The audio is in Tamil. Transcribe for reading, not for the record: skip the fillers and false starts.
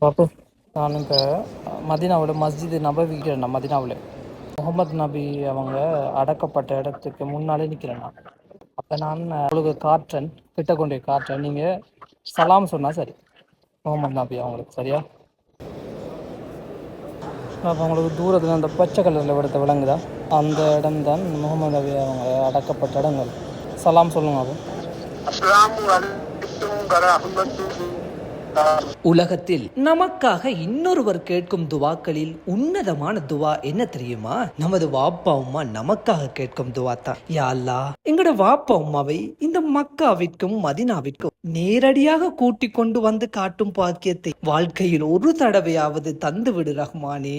பாப்பு நான் இப்போ மதினாவில் மஸ்ஜித் நபவி நிற்கிறேன். மதினாவில் முகமது நபி அவங்க அடக்கப்பட்ட இடத்துக்கு முன்னாலே நிற்கிறேன் நான். அப்போ நான் உங்களுக்கு காட்டுறேன், கிட்ட கொண்டு காட்டுறேன். நீங்கள் சலாம் சொன்னால் சரி, முகமது நபி அவங்களுக்கு சரியா? அப்போ உங்களுக்கு தூரத்தில் அந்த பச்சை கலரில் இடத்த விளங்குதா? அந்த இடம் தான் முகமது நபி அவங்க அடக்கப்பட்ட இடங்கள். சலாம் சொல்லுங்க. அப்போ உலகத்தில் நமக்காக இன்னொருவர் கேட்கும் துவாக்களில் உன்னதமான துவா என்ன தெரியுமா? நமது வாப்பா உம்மா நமக்காக கேட்கும் துவா தான். யா அல்லாஹ், எங்கட வாப்பா உம்மாவை இந்த மக்காவிற்கும் மதினாவிற்கும் நேரடியாக கூட்டிக் கொண்டு வந்து காட்டும் பாக்கியத்தை வாழ்க்கையில் ஒரு தடவையாவது தந்து விடு ரஹ்மானே.